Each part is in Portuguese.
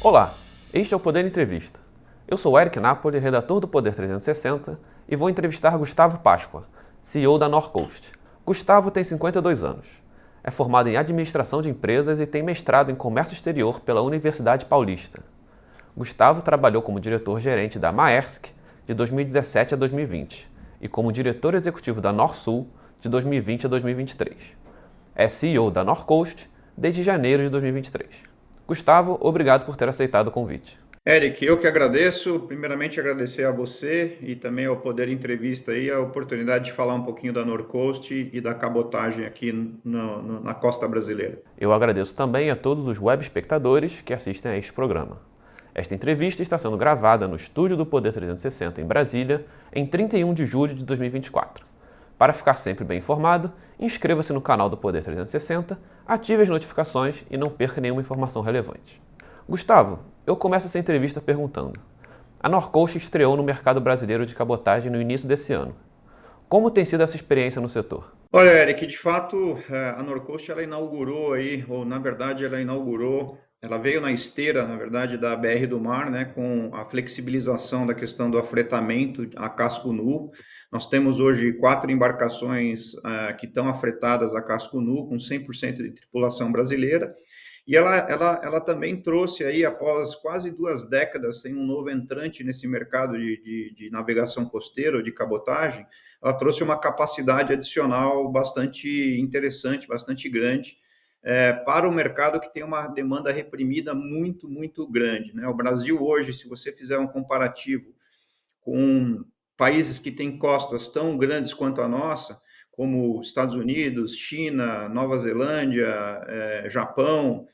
Olá, este é o Poder Entrevista. Eu sou Eric Napoli, redator do Poder 360, e vou entrevistar Gustavo Páscoa, CEO da Norcoast. Gustavo tem 52 anos. É formado em Administração de Empresas e tem mestrado em Comércio Exterior pela Universidade Paulista. Gustavo trabalhou como diretor-gerente da Maersk de 2017 a 2020 e como diretor executivo da Norsul de 2020 a 2023. É CEO da Norcoast desde janeiro de 2023. Gustavo, obrigado por ter aceitado o convite. Eric, eu que agradeço. Primeiramente, agradecer a você e também ao Poder Entrevista aí a oportunidade de falar um pouquinho da Norcoast e da cabotagem aqui na costa brasileira. Eu agradeço também a todos os web espectadores que assistem a este programa. Esta entrevista está sendo gravada no estúdio do Poder 360 em Brasília, em 31 de julho de 2024. Para ficar sempre bem informado, inscreva-se no canal do Poder 360, ative as notificações e não perca nenhuma informação relevante. Gustavo, eu começo essa entrevista perguntando: a Norcoast estreou no mercado brasileiro de cabotagem no início desse ano. Como tem sido essa experiência no setor? Olha, Eric, de fato, a Norcoast ela inaugurou aí, ou na verdade ela veio na esteira, na verdade, da BR do Mar, né, com a flexibilização da questão do afretamento a casco nu. Nós temos hoje 4 embarcações que estão afretadas a casco nu, com 100% de tripulação brasileira. E ela também trouxe aí, após quase 2 décadas, sem um novo entrante nesse mercado de navegação costeira ou de cabotagem, ela trouxe uma capacidade adicional bastante interessante, bastante grande, para o mercado que tem uma demanda reprimida muito, muito grande, né? O Brasil hoje, se você fizer um comparativo com países que têm costas tão grandes quanto a nossa, como Estados Unidos, China, Nova Zelândia, Japão,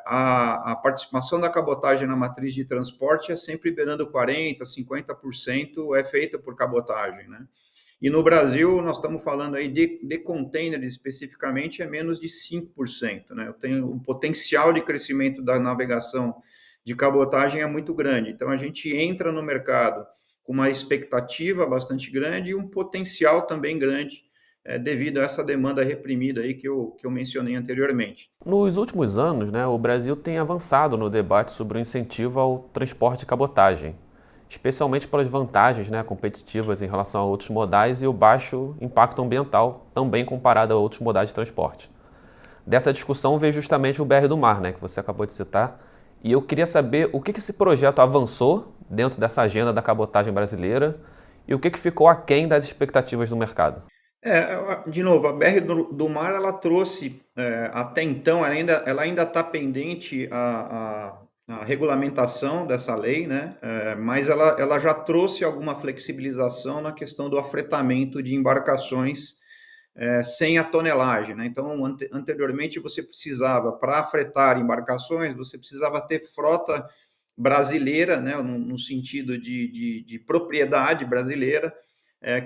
a participação da cabotagem na matriz de transporte é sempre beirando 40%, 50% é feita por cabotagem, né? E no Brasil, nós estamos falando aí de containers especificamente, é menos de 5%, né? Eu tenho, o potencial de crescimento da navegação de cabotagem é muito grande. Então, a gente entra no mercado com uma expectativa bastante grande e um potencial também grande, devido a essa demanda reprimida aí que eu mencionei anteriormente. Nos últimos anos, o Brasil tem avançado no debate sobre o incentivo ao transporte de cabotagem, especialmente pelas vantagens competitivas em relação a outros modais e o baixo impacto ambiental, também comparado a outros modais de transporte. Dessa discussão veio justamente o BR do Mar, que você acabou de citar, e eu queria saber o que esse projeto avançou dentro dessa agenda da cabotagem brasileira e o que ficou aquém das expectativas do mercado. De novo, a BR do Mar, ela trouxe, até então, ela ainda está pendente a regulamentação dessa lei, né? Mas ela já trouxe alguma flexibilização na questão do afretamento de embarcações sem a tonelagem, né? Então, anteriormente, você precisava, para afretar embarcações, você precisava ter frota brasileira, né? No sentido de propriedade brasileira,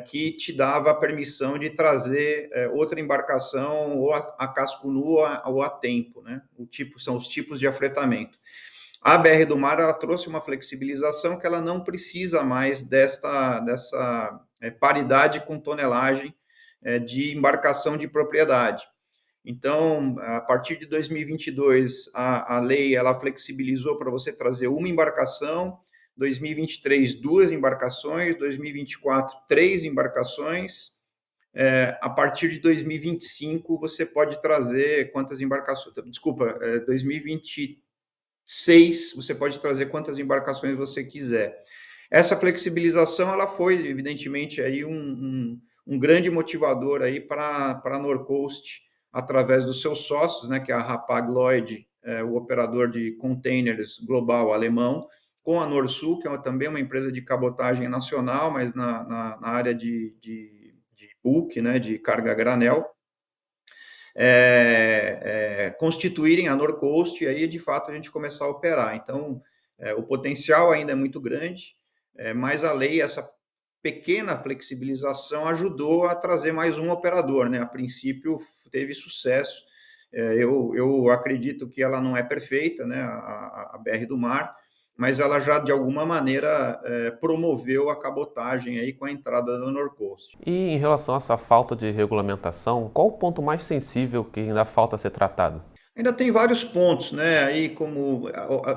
que te dava a permissão de trazer outra embarcação ou a casco nu ou a tempo, né? São os tipos de afretamento. A BR do Mar, ela trouxe uma flexibilização que ela não precisa mais dessa paridade com tonelagem de embarcação de propriedade. Então, a partir de 2022, a lei ela flexibilizou para você trazer uma embarcação, 2023, 2 embarcações, 2024, 3 embarcações. A partir de 2025, você pode trazer quantas embarcações? Desculpa, 2026, você pode trazer quantas embarcações você quiser. Essa flexibilização, ela foi, evidentemente, aí um grande motivador aí para a Norcoast, através dos seus sócios, né, que é a Hapag-Lloyd, o operador de containers global alemão, com a Norsul, que é também uma empresa de cabotagem nacional, mas na área de bulk, né, de carga a granel, constituírem a Norcoast e aí, de fato, a gente começar a operar. Então, o potencial ainda é muito grande, mas a lei, essa pequena flexibilização ajudou a trazer mais um operador, né? A princípio teve sucesso. Eu acredito que ela não é perfeita, né? A BR do Mar, mas ela já de alguma maneira promoveu a cabotagem aí com a entrada da Norcoast. E em relação a essa falta de regulamentação, qual o ponto mais sensível que ainda falta ser tratado? Ainda tem vários pontos, né? Aí como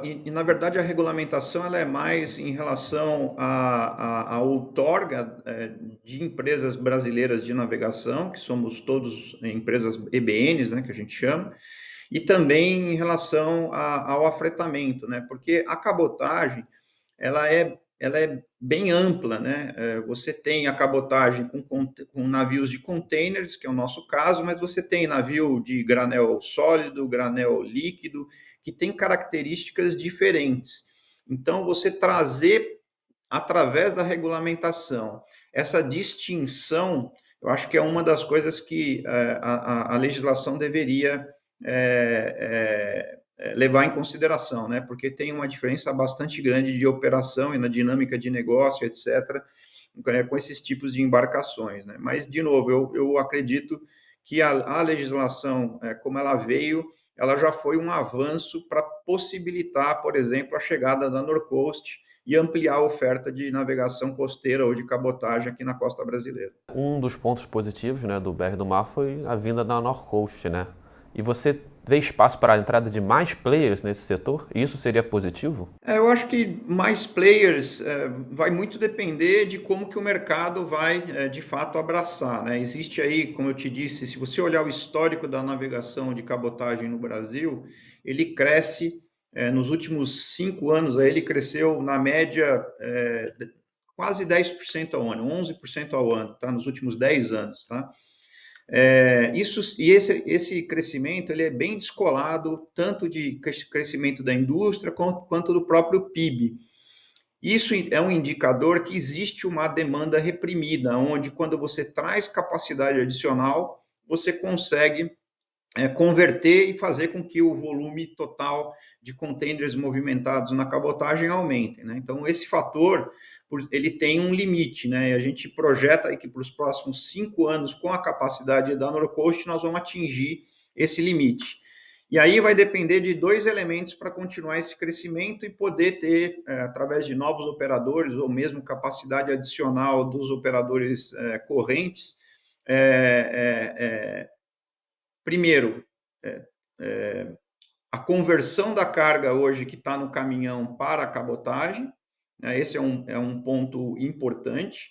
e, na verdade a regulamentação ela é mais em relação à outorga de empresas brasileiras de navegação, que somos todos empresas EBNs, né, que a gente chama, e também em relação ao afretamento, né? Porque a cabotagem ela é bem ampla, né? Você tem a cabotagem com navios de containers, que é o nosso caso, mas você tem navio de granel sólido, granel líquido, que tem características diferentes. Então, você trazer, através da regulamentação, essa distinção, eu acho que é uma das coisas que a legislação deveria levar em consideração, né? Porque tem uma diferença bastante grande de operação e na dinâmica de negócio, etc., com esses tipos de embarcações, né? Mas, de novo, eu acredito que a legislação, como ela veio, ela já foi um avanço para possibilitar, por exemplo, a chegada da Norcoast e ampliar a oferta de navegação costeira ou de cabotagem aqui na costa brasileira. Um dos pontos positivos, né, do BR do Mar foi a vinda da Norcoast, né? E você vê espaço para a entrada de mais players nesse setor? E isso seria positivo? Eu acho que mais players vai muito depender de como que o mercado vai de fato abraçar, né? Existe aí, como eu te disse, se você olhar o histórico da navegação de cabotagem no Brasil, ele cresce nos últimos 5 anos, aí ele cresceu na média quase 10% ao ano, 11% ao ano, tá? Nos últimos 10 anos, tá? Esse crescimento ele é bem descolado tanto de crescimento da indústria quanto do próprio PIB. Isso é um indicador que existe uma demanda reprimida, onde quando você traz capacidade adicional, você consegue converter e fazer com que o volume total de containers movimentados na cabotagem aumente, né? Então, esse fator, ele tem um limite, né? E a gente projeta aí que para os próximos 5 anos, com a capacidade da Norcoast, nós vamos atingir esse limite. E aí vai depender de dois elementos para continuar esse crescimento e poder ter, através de novos operadores, ou mesmo capacidade adicional dos operadores correntes, primeiro, é, é, a conversão da carga hoje que está no caminhão para a cabotagem, né, esse é um ponto importante,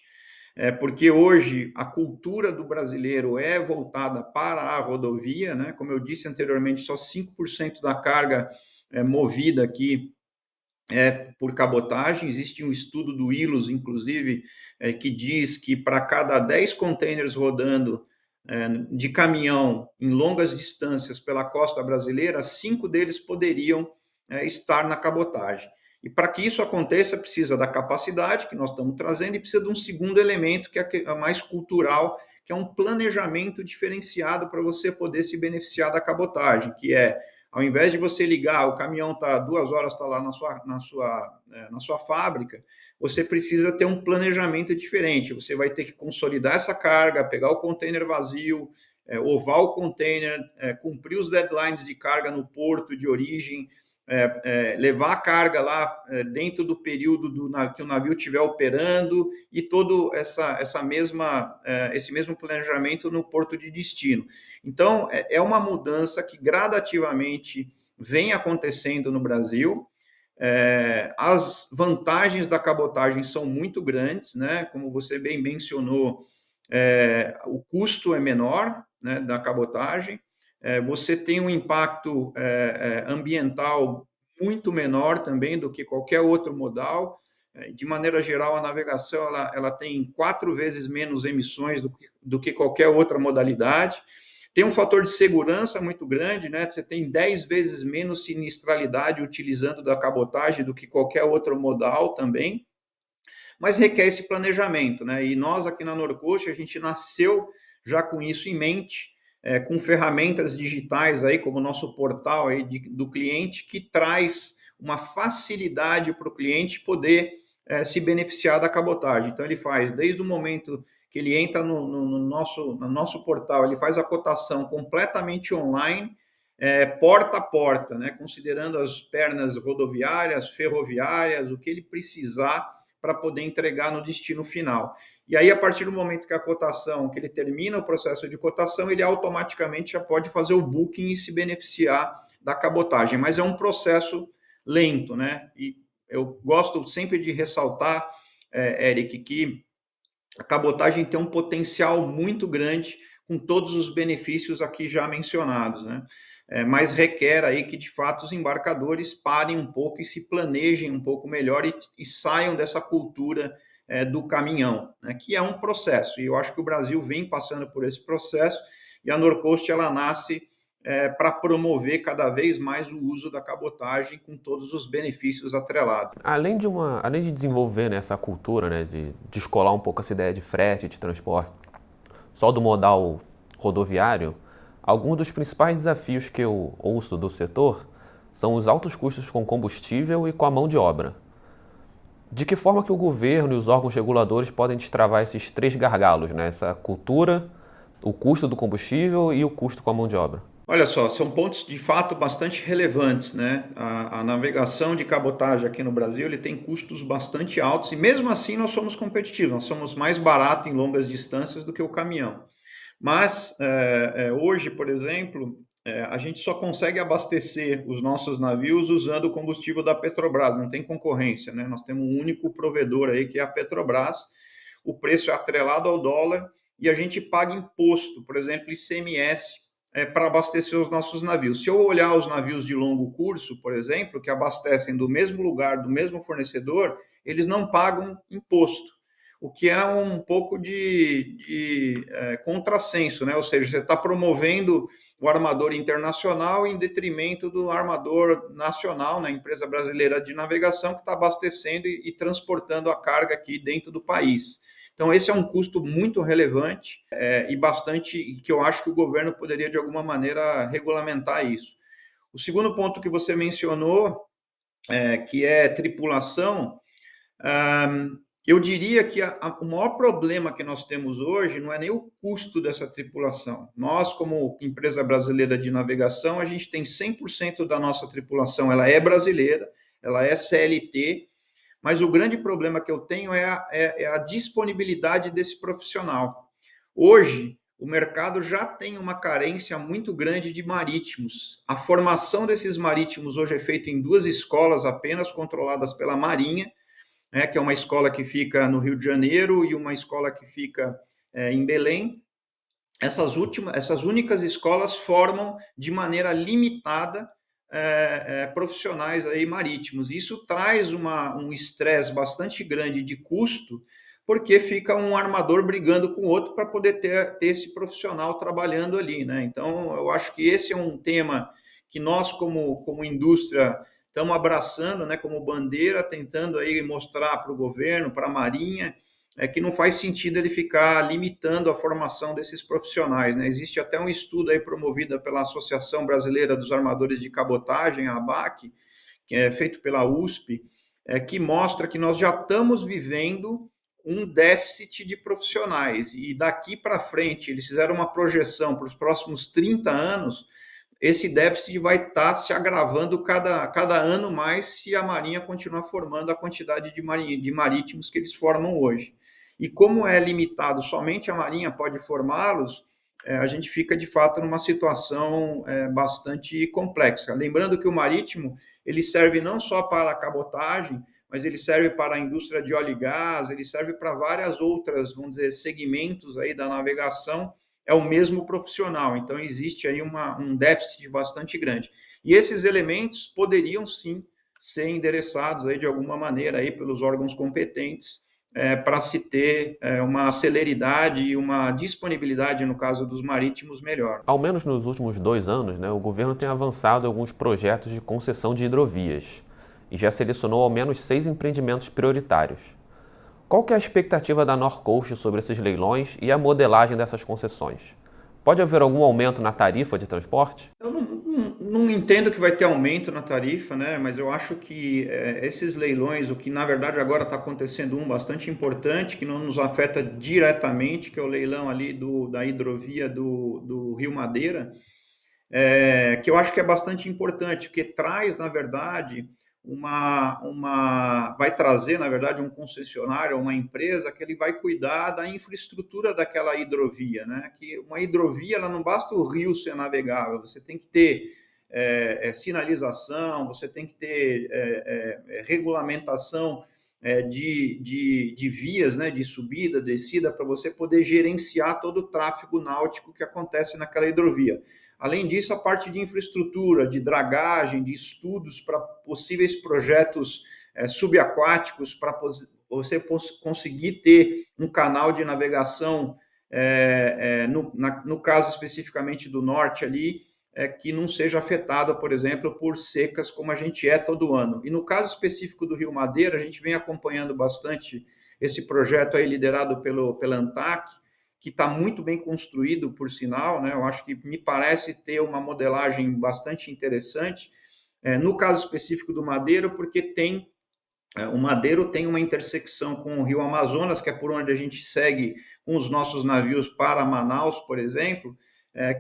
porque hoje a cultura do brasileiro é voltada para a rodovia, né? Como eu disse anteriormente, só 5% da carga é movida aqui por cabotagem. Existe um estudo do ILOS, inclusive, que diz que para cada 10 containers rodando de caminhão em longas distâncias pela costa brasileira, 5 deles poderiam estar na cabotagem. E para que isso aconteça, precisa da capacidade que nós estamos trazendo e precisa de um segundo elemento que é mais cultural, que é um planejamento diferenciado para você poder se beneficiar da cabotagem, que é ao invés de você ligar, o caminhão está 2 horas, está lá na sua fábrica, você precisa ter um planejamento diferente. Você vai ter que consolidar essa carga, pegar o container vazio, ovar o container, cumprir os deadlines de carga no porto de origem, levar a carga lá dentro do período que o navio estiver operando e todo esse mesmo planejamento no porto de destino. Então, é uma mudança que gradativamente vem acontecendo no Brasil. As vantagens da cabotagem são muito grandes, né? Como você bem mencionou, o custo é menor, né, da cabotagem, você tem um impacto ambiental muito menor também do que qualquer outro modal. De maneira geral, a navegação ela tem 4 vezes menos emissões do que qualquer outra modalidade. Tem um fator de segurança muito grande, né? Você tem 10 vezes menos sinistralidade utilizando da cabotagem do que qualquer outro modal também, mas requer esse planejamento, né? E nós aqui na Norcoast, a gente nasceu já com isso em mente, com ferramentas digitais aí, como o nosso portal aí do cliente, que traz uma facilidade para o cliente poder se beneficiar da cabotagem. Então, ele faz, desde o momento que ele entra no nosso portal, ele faz a cotação completamente online, porta a porta, né? Considerando as pernas rodoviárias, ferroviárias, o que ele precisar para poder entregar no destino final. E aí, a partir do momento que a cotação, que ele termina o processo de cotação, ele automaticamente já pode fazer o booking e se beneficiar da cabotagem. Mas é um processo lento, né? E eu gosto sempre de ressaltar, Eric, que a cabotagem tem um potencial muito grande com todos os benefícios aqui já mencionados, né? Mas requer aí que, de fato, os embarcadores parem um pouco e se planejem um pouco melhor e saiam dessa cultura do caminhão, né? Que é um processo. E eu acho que o Brasil vem passando por esse processo e a Norcoast, ela nasce para promover cada vez mais o uso da cabotagem com todos os benefícios atrelados. Além de desenvolver, né, essa cultura, né, de descolar um pouco essa ideia de frete, de transporte, só do modal rodoviário, alguns dos principais desafios que eu ouço do setor são os altos custos com combustível e com a mão de obra. De que forma que o governo e os órgãos reguladores podem destravar esses três gargalos, né? Essa cultura, o custo do combustível e o custo com a mão de obra? Olha só, são pontos de fato bastante relevantes, né? A navegação de cabotagem aqui no Brasil, ele tem custos bastante altos e mesmo assim nós somos competitivos, nós somos mais baratos em longas distâncias do que o caminhão. Mas hoje, por exemplo, a gente só consegue abastecer os nossos navios usando o combustível da Petrobras, não tem concorrência, né? Nós temos um único provedor aí que é a Petrobras, o preço é atrelado ao dólar e a gente paga imposto, por exemplo, ICMS, para abastecer os nossos navios. Se eu olhar os navios de longo curso, por exemplo, que abastecem do mesmo lugar, do mesmo fornecedor, eles não pagam imposto, o que é um pouco de contrassenso, né? Ou seja, você está promovendo o armador internacional em detrimento do armador nacional, né? Empresa brasileira de navegação que está abastecendo e transportando a carga aqui dentro do país. Então, esse é um custo muito relevante e bastante que eu acho que o governo poderia, de alguma maneira, regulamentar isso. O segundo ponto que você mencionou, que é tripulação, eu diria que o maior problema que nós temos hoje não é nem o custo dessa tripulação. Nós, como empresa brasileira de navegação, a gente tem 100% da nossa tripulação, ela é brasileira, ela é CLT, mas o grande problema que eu tenho é a disponibilidade desse profissional. Hoje, o mercado já tem uma carência muito grande de marítimos. A formação desses marítimos hoje é feita em duas escolas apenas, controladas pela Marinha, que é uma escola que fica no Rio de Janeiro e uma escola que fica em Belém. Essas únicas escolas formam de maneira limitada profissionais aí marítimos. Isso traz um estresse bastante grande de custo, porque fica um armador brigando com o outro para poder ter esse profissional trabalhando ali, né? Então, eu acho que esse é um tema que nós, como indústria, estamos abraçando, né, como bandeira, tentando aí mostrar para o governo, para a Marinha, que não faz sentido ele ficar limitando a formação desses profissionais, né? Existe até um estudo aí promovido pela Associação Brasileira dos Armadores de Cabotagem, a ABAC, que é feito pela USP, que mostra que nós já estamos vivendo um déficit de profissionais e daqui para frente eles fizeram uma projeção para os próximos 30 anos, esse déficit vai estar se agravando cada ano mais se a Marinha continuar formando a quantidade de marítimos que eles formam hoje. E como é limitado, somente a Marinha pode formá-los, a gente fica, de fato, numa situação bastante complexa. Lembrando que o marítimo, ele serve não só para a cabotagem, mas ele serve para a indústria de óleo e gás, ele serve para várias outras, vamos dizer, segmentos aí da navegação, é o mesmo profissional. Então, existe aí um déficit bastante grande. E esses elementos poderiam, sim, ser endereçados aí de alguma maneira aí pelos órgãos competentes para se ter uma celeridade e uma disponibilidade, no caso dos marítimos, melhor. Ao menos nos últimos 2 anos, né, o governo tem avançado em alguns projetos de concessão de hidrovias e já selecionou ao menos 6 empreendimentos prioritários. Qual que é a expectativa da Norcoast sobre esses leilões e a modelagem dessas concessões? Pode haver algum aumento na tarifa de transporte? Eu não entendo que vai ter aumento na tarifa, né? Mas eu acho que esses leilões, o que na verdade agora está acontecendo bastante importante, que não nos afeta diretamente, que é o leilão ali da hidrovia do Rio Madeira, que eu acho que é bastante importante, porque traz, na verdade, vai trazer, na verdade, um concessionário, uma empresa que ele vai cuidar da infraestrutura daquela hidrovia, né? Que uma hidrovia, ela não basta o rio ser navegável, você tem que ter sinalização, você tem que ter regulamentação de vias, né, de subida, descida, para você poder gerenciar todo o tráfego náutico que acontece naquela hidrovia. Além disso, a parte de infraestrutura, de dragagem, de estudos para possíveis projetos subaquáticos, para você conseguir ter um canal de navegação, no caso especificamente do norte ali, que não seja afetada, por exemplo, por secas como a gente todo ano. E no caso específico do Rio Madeira, a gente vem acompanhando bastante esse projeto aí liderado pela ANTAC, que está muito bem construído, por sinal, né? Eu acho que me parece ter uma modelagem bastante interessante. No caso específico do Madeiro, porque o Madeiro tem uma intersecção com o Rio Amazonas, que é por onde a gente segue com os nossos navios para Manaus, por exemplo,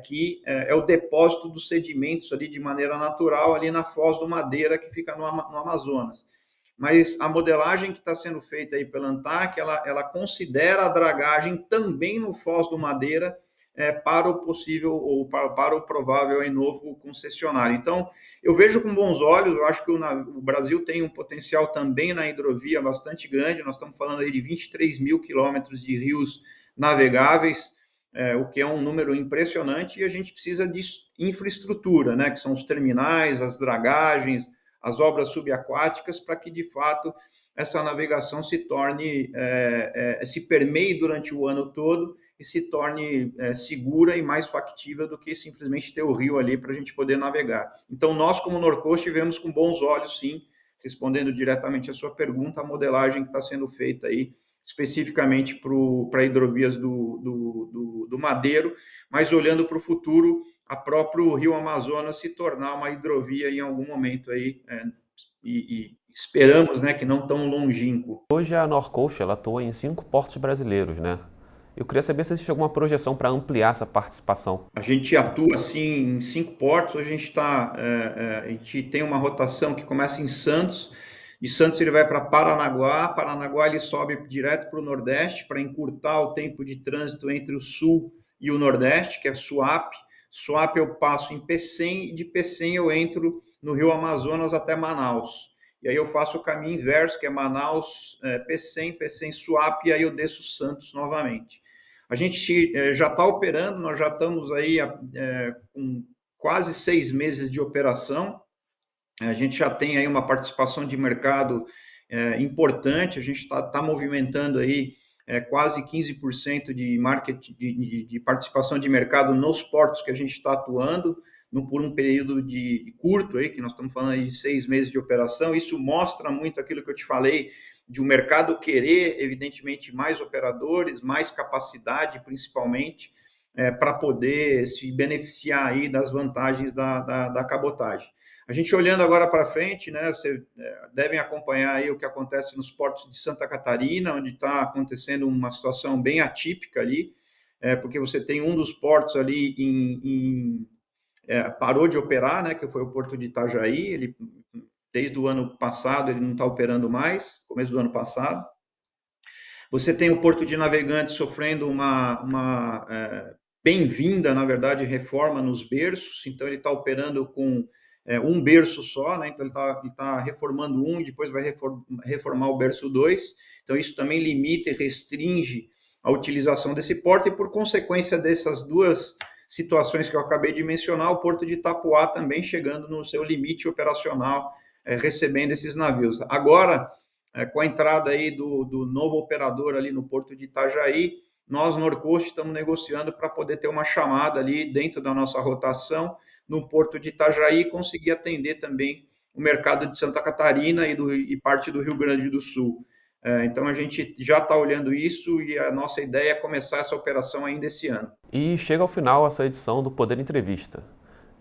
que é o depósito dos sedimentos ali de maneira natural, ali na Foz do Madeira, que fica no Amazonas. Mas a modelagem que está sendo feita aí pela ANTAC, ela considera a dragagem também no Foz do Madeira para o possível ou para o provável aí novo concessionário. Então, eu vejo com bons olhos, eu acho que o Brasil tem um potencial também na hidrovia bastante grande, nós estamos falando aí de 23 mil quilômetros de rios navegáveis, o que é um número impressionante, e a gente precisa de infraestrutura, né, que são os terminais, as dragagens, as obras subaquáticas, para que, de fato, essa navegação se torne, se permeie durante o ano todo e se torne segura e mais factível do que simplesmente ter o rio ali para a gente poder navegar. Então, nós, como Norcoast, vemos com bons olhos, sim, respondendo diretamente a sua pergunta, a modelagem que está sendo feita aí, especificamente para hidrovias do Madeiro, mas olhando para o futuro, a próprio Rio Amazonas se tornar uma hidrovia em algum momento aí, e esperamos, né, que não tão longínquo. Hoje a Norcoast ela atua em 5 portos brasileiros, né? Eu queria saber se existe alguma projeção para ampliar essa participação. A gente atua assim em 5 portos. A gente tem uma rotação que começa em Santos. De Santos ele vai para Paranaguá. Paranaguá ele sobe direto para o Nordeste para encurtar o tempo de trânsito entre o Sul e o Nordeste, que é Suape. Suape eu passo em Pecém e de Pecém eu entro no Rio Amazonas até Manaus. E aí eu faço o caminho inverso, que é Manaus, Pecém, Pecém, Suape, e aí eu desço Santos novamente. A gente já está operando, nós já estamos aí com quase 6 meses de operação. A gente já tem aí uma participação de mercado importante, a gente está movimentando aí quase 15% de market, de participação de mercado nos portos que a gente está atuando, por um período de curto aí, que nós estamos falando aí de 6 meses de operação. Isso mostra muito aquilo que eu te falei, de o mercado querer, evidentemente, mais operadores, mais capacidade, principalmente, para poder se beneficiar aí das vantagens da cabotagem. A gente olhando agora para frente, né, vocês devem acompanhar aí o que acontece nos portos de Santa Catarina, onde está acontecendo uma situação bem atípica ali, porque você tem um dos portos ali parou de operar, né, que foi o porto de Itajaí. Ele, desde o ano passado, ele não está operando mais, começo do ano passado. Você tem o Porto de Navegantes sofrendo uma bem-vinda, na verdade, reforma nos berços. Então, ele está operando com um berço só, né? Então, ele tá reformando um, depois vai reformar o berço 2. Então, isso também limita e restringe a utilização desse porto, e por consequência dessas duas situações que eu acabei de mencionar, o Porto de Itapuá também chegando no seu limite operacional, recebendo esses navios. Agora, com a entrada aí do novo operador ali no Porto de Itajaí, nós, Norcoast, estamos negociando para poder ter uma chamada ali dentro da nossa rotação no Porto de Itajaí e conseguir atender também o mercado de Santa Catarina e parte do Rio Grande do Sul. Então, a gente já está olhando isso, e a nossa ideia é começar essa operação ainda esse ano. E chega ao final essa edição do Poder Entrevista.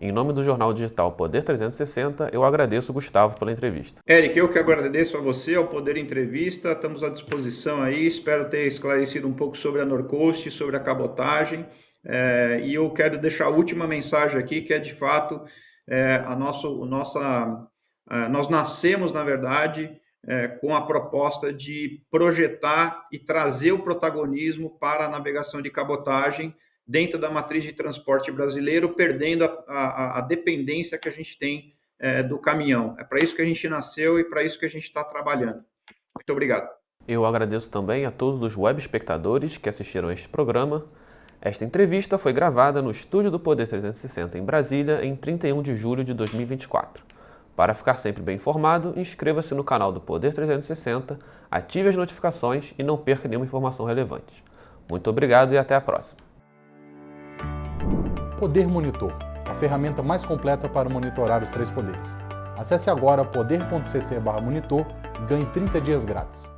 Em nome do jornal digital Poder 360, eu agradeço o Gustavo pela entrevista. Eric, eu que agradeço a você, ao Poder Entrevista. Estamos à disposição aí. Espero ter esclarecido um pouco sobre a Norcoast, sobre a cabotagem. E eu quero deixar a última mensagem aqui, que é, de fato, Nós nascemos, na verdade, com a proposta de projetar e trazer o protagonismo para a navegação de cabotagem dentro da matriz de transporte brasileiro, perdendo a dependência que a gente tem do caminhão. É para isso que a gente nasceu e para isso que a gente está trabalhando. Muito obrigado. Eu agradeço também a todos os web espectadores que assistiram a este programa. Esta entrevista foi gravada no estúdio do Poder 360 em Brasília em 31 de julho de 2024. Para ficar sempre bem informado, inscreva-se no canal do Poder 360, ative as notificações e não perca nenhuma informação relevante. Muito obrigado e até a próxima. Poder Monitor, a ferramenta mais completa para monitorar os 3 poderes. Acesse agora poder.cc/monitor e ganhe 30 dias grátis.